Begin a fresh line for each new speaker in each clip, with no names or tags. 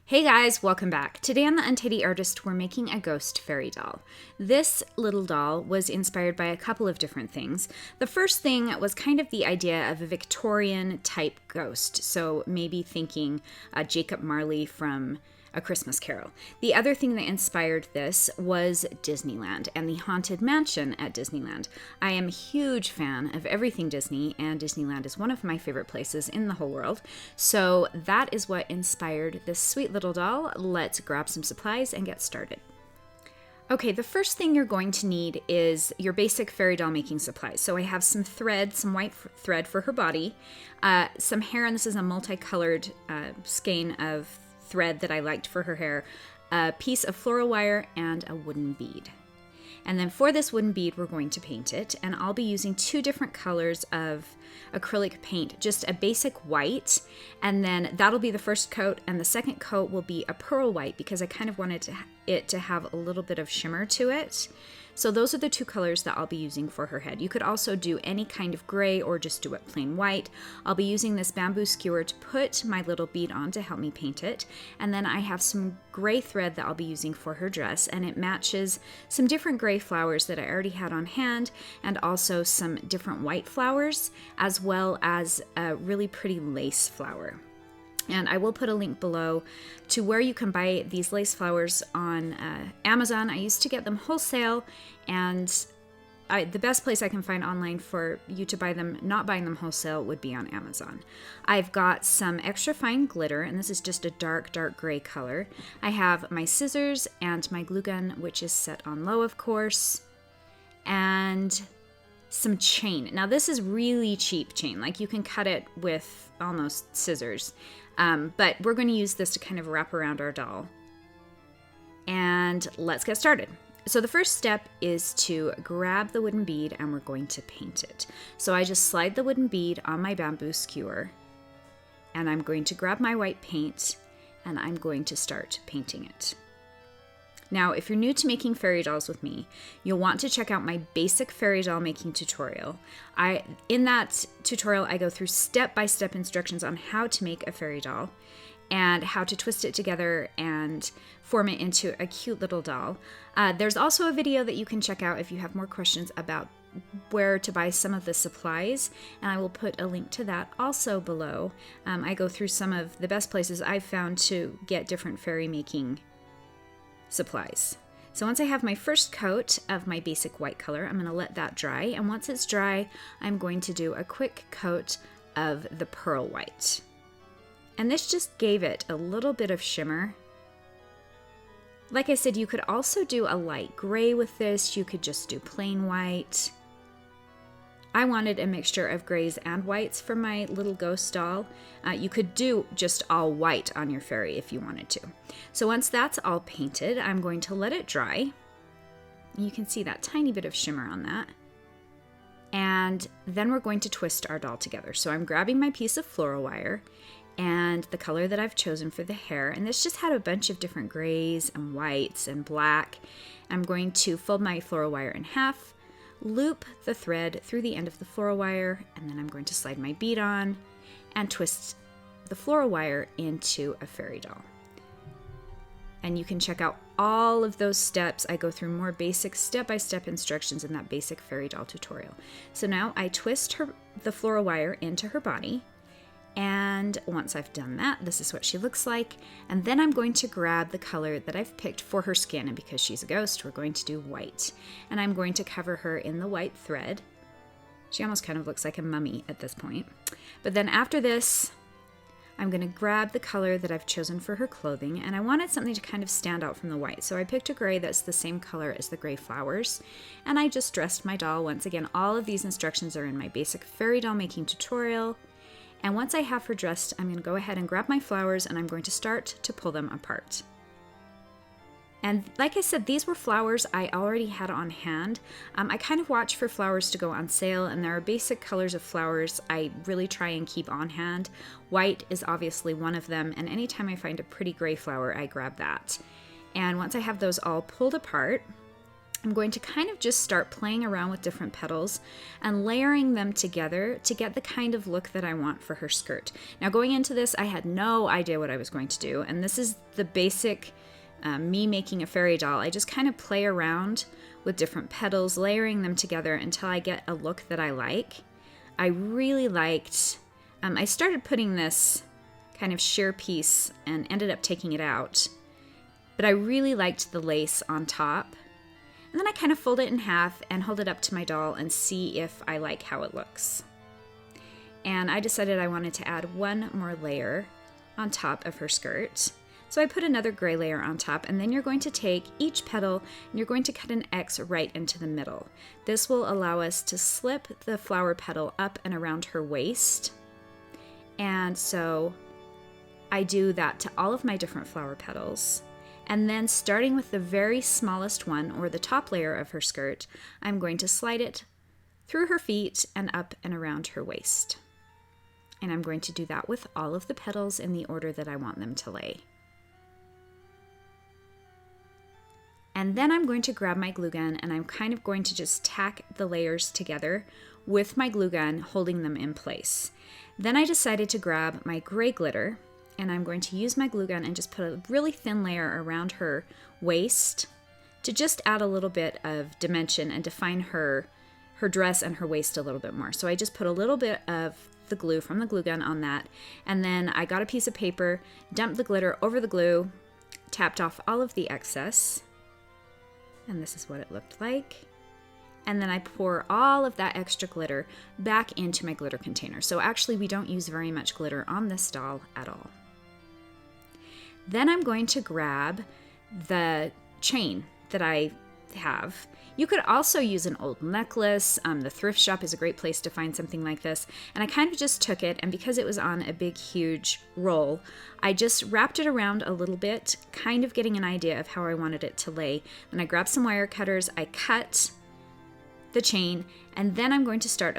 Hey guys, welcome back. Today on The Untidy Artist, we're making a ghost fairy doll. This little doll was inspired by a couple of different things. The first thing was kind of the idea of a Victorian type ghost, so maybe thinking Jacob Marley from A Christmas Carol. The other thing that inspired this was Disneyland and the Haunted Mansion at Disneyland. I am a huge fan of everything Disney, and Disneyland is one of my favorite places in the whole world. So that is what inspired this sweet little doll. Let's grab some supplies and get started. Okay, the first thing you're going to need is your basic fairy doll making supplies. So I have some thread, some white thread for her body, some hair, and this is a multicolored skein of thread that I liked for her hair, a piece of floral wire, and a wooden bead. And then for this wooden bead, we're going to paint it, and I'll be using two different colors of acrylic paint, just a basic white, and then that'll be the first coat, and the second coat will be a pearl white because I kind of wanted it to have a little bit of shimmer to it. So those are the two colors that I'll be using for her head. You could also do any kind of gray or just do it plain white. I'll be using this bamboo skewer to put my little bead on to help me paint it. And then I have some gray thread that I'll be using for her dress, and it matches some different gray flowers that I already had on hand, and also some different white flowers, as well as a really pretty lace flower. And I will put a link below to where you can buy these lace flowers on Amazon. I used to get them wholesale, and the best place I can find online for you to buy them, not buying them wholesale, would be on Amazon. I've got some extra fine glitter, and this is just a dark gray color. I have my scissors and my glue gun, which is set on low, of course, and some chain. Now this is really cheap chain, like you can cut it with almost scissors. But we're going to use this to kind of wrap around our doll. And let's get started. So the first step is to grab the wooden bead, and we're going to paint it. So I just slide the wooden bead on my bamboo skewer, and I'm going to grab my white paint, and I'm going to start painting it. Now, if you're new to making fairy dolls with me, you'll want to check out my basic fairy doll making tutorial. In that tutorial, I go through step-by-step instructions on how to make a fairy doll and how to twist it together and form it into a cute little doll. There's also a video that you can check out if you have more questions about where to buy some of the supplies, and I will put a link to that also below. I go through some of the best places I've found to get different fairy making supplies. So once I have my first coat of my basic white color, I'm going to let that dry, and once it's dry, I'm going to do a quick coat of the pearl white. And this just gave it a little bit of shimmer. Like I said, you could also do a light gray with this. You could just do plain white. I wanted a mixture of grays and whites for my little ghost doll. You could do just all white on your fairy if you wanted to. So once that's all painted, I'm going to let it dry. You can see that tiny bit of shimmer on that. And then we're going to twist our doll together. So I'm grabbing my piece of floral wire and the color that I've chosen for the hair. And this just had a bunch of different grays and whites and black. I'm going to fold my floral wire in half, loop the thread through the end of the floral wire, and then I'm going to slide my bead on and twist the floral wire into a fairy doll. And you can check out all of those steps. I go through more basic step-by-step instructions in that basic fairy doll tutorial. So now I twist the floral wire into her body, and once I've done that, this is what she looks like. And then I'm going to grab the color that I've picked for her skin, and because she's a ghost, we're going to do white. And I'm going to cover her in the white thread. She almost kind of looks like a mummy at this point. But then after this, I'm going to grab the color that I've chosen for her clothing, and I wanted something to kind of stand out from the white. So I picked a gray that's the same color as the gray flowers, and I just dressed my doll. Once again, all of these instructions are in my basic fairy doll making tutorial. And once I have her dressed, I'm going to go ahead and grab my flowers, and I'm going to start to pull them apart. And like I said, these were flowers I already had on hand. I kind of watch for flowers to go on sale, and there are basic colors of flowers I really try and keep on hand. White is obviously one of them, and anytime I find a pretty gray flower, I grab that. And once I have those all pulled apart, I'm going to kind of just start playing around with different petals and layering them together to get the kind of look that I want for her skirt. Now going into this, I had no idea what I was going to do, and this is the basic me making a fairy doll. I just kind of play around with different petals, layering them together until I get a look that I like. I really liked, I started putting this kind of sheer piece and ended up taking it out, but I really liked the lace on top. And then I kind of fold it in half and hold it up to my doll and see if I like how it looks. And I decided I wanted to add one more layer on top of her skirt. So I put another gray layer on top, and then you're going to take each petal and you're going to cut an X right into the middle. This will allow us to slip the flower petal up and around her waist. And so I do that to all of my different flower petals. And then starting with the very smallest one, or the top layer of her skirt, I'm going to slide it through her feet and up and around her waist. And I'm going to do that with all of the petals in the order that I want them to lay. And then I'm going to grab my glue gun and I'm kind of going to just tack the layers together with my glue gun, holding them in place. Then I decided to grab my gray glitter, and I'm going to use my glue gun and just put a really thin layer around her waist to just add a little bit of dimension and define her dress and her waist a little bit more. So I just put a little bit of the glue from the glue gun on that, and then I got a piece of paper, dumped the glitter over the glue, tapped off all of the excess, and this is what it looked like. And then I pour all of that extra glitter back into my glitter container. So actually we don't use very much glitter on this doll at all. Then I'm going to grab the chain that I have. You could also use an old necklace. The thrift shop is a great place to find something like this. And I kind of just took it, and because it was on a big, huge roll, I just wrapped it around a little bit, kind of getting an idea of how I wanted it to lay. Then I grabbed some wire cutters, I cut the chain, and then I'm going to start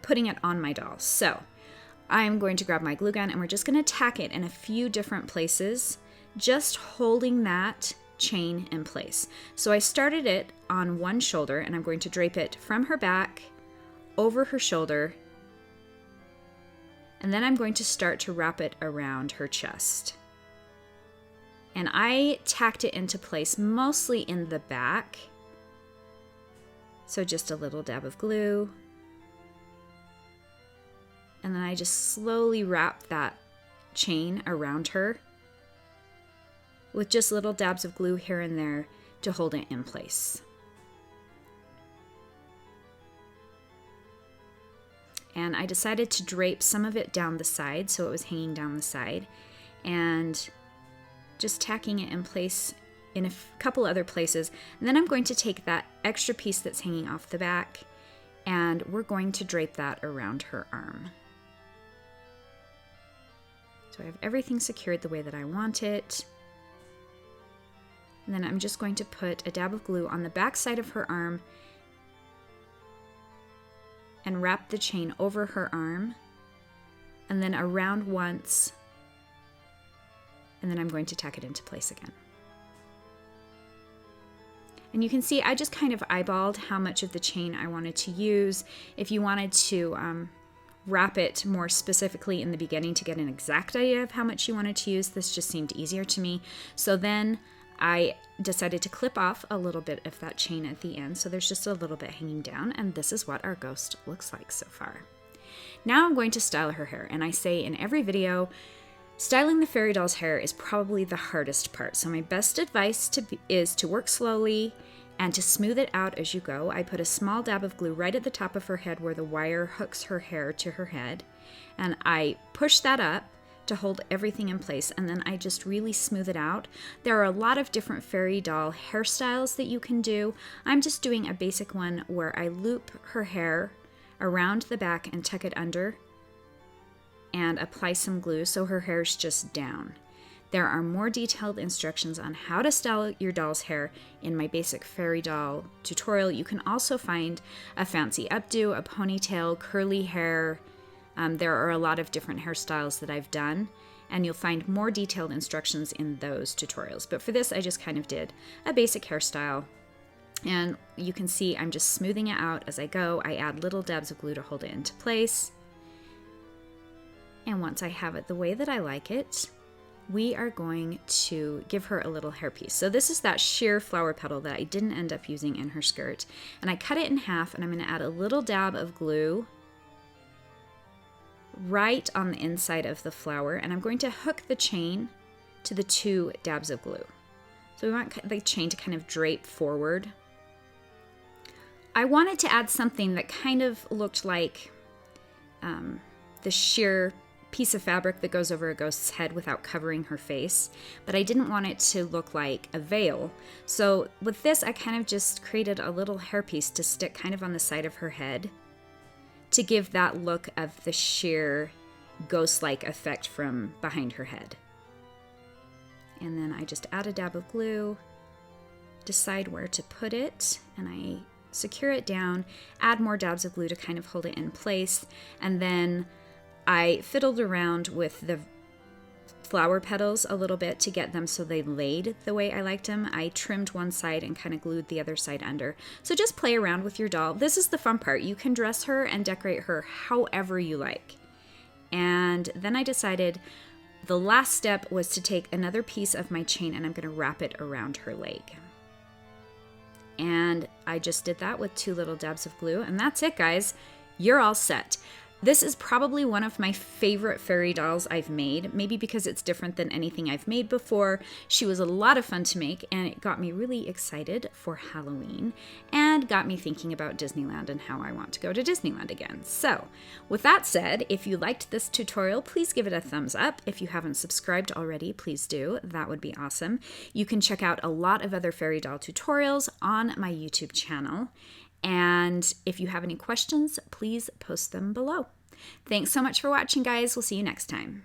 putting it on my doll. So I'm going to grab my glue gun, and we're just going to tack it in a few different places, just holding that chain in place. So I started it on one shoulder, and I'm going to drape it from her back over her shoulder, and then I'm going to start to wrap it around her chest. And I tacked it into place mostly in the back. So just a little dab of glue, and then I just slowly wrap that chain around her with just little dabs of glue here and there to hold it in place. And I decided to drape some of it down the side, so it was hanging down the side, and just tacking it in place in a couple other places. And then I'm going to take that extra piece that's hanging off the back, and we're going to drape that around her arm. So I have everything secured the way that I want it. And then I'm just going to put a dab of glue on the back side of her arm and wrap the chain over her arm, and then around once, and then I'm going to tack it into place again. And you can see I just kind of eyeballed how much of the chain I wanted to use. If you wanted to wrap it more specifically in the beginning to get an exact idea of how much you wanted to use, this just seemed easier to me. So then I decided to clip off a little bit of that chain at the end, so there's just a little bit hanging down, and this is what our ghost looks like so far. Now I'm going to style her hair, and I say in every video, styling the fairy doll's hair is probably the hardest part, so my best advice is to work slowly and to smooth it out as you go. I put a small dab of glue right at the top of her head where the wire hooks her hair to her head, and I push that up to hold everything in place, and then I just really smooth it out. There are a lot of different fairy doll hairstyles that you can do. I'm just doing a basic one where I loop her hair around the back and tuck it under and apply some glue so her hair's just down. There are more detailed instructions on how to style your doll's hair in my basic fairy doll tutorial. You can also find a fancy updo, a ponytail, curly hair. There are a lot of different hairstyles that I've done, and you'll find more detailed instructions in those tutorials. But for this, I just kind of did a basic hairstyle. And you can see I'm just smoothing it out as I go. I add little dabs of glue to hold it into place. And once I have it the way that I like it, we are going to give her a little hairpiece. So this is that sheer flower petal that I didn't end up using in her skirt. And I cut it in half, and I'm going to add a little dab of glue right on the inside of the flower. And I'm going to hook the chain to the 2 dabs of glue. So we want the chain to kind of drape forward. I wanted to add something that kind of looked like the sheer piece of fabric that goes over a ghost's head without covering her face, but I didn't want it to look like a veil. So with this, I kind of just created a little hairpiece to stick kind of on the side of her head to give that look of the sheer ghost-like effect from behind her head. And then I just add a dab of glue, decide where to put it, and I secure it down, add more dabs of glue to kind of hold it in place, and then I fiddled around with the flower petals a little bit to get them so they laid the way I liked them. I trimmed one side and kind of glued the other side under. So just play around with your doll. This is the fun part. You can dress her and decorate her however you like. And then I decided the last step was to take another piece of my chain and I'm going to wrap it around her leg. And I just did that with 2 little dabs of glue, and that's it, guys. You're all set. This is probably one of my favorite fairy dolls I've made, maybe because it's different than anything I've made before. She was a lot of fun to make, and it got me really excited for Halloween and got me thinking about Disneyland and how I want to go to Disneyland again. So with that said, if you liked this tutorial, please give it a thumbs up. If you haven't subscribed already, please do. That would be awesome. You can check out a lot of other fairy doll tutorials on my YouTube channel. And if you have any questions, please post them below. Thanks so much for watching, guys. We'll see you next time.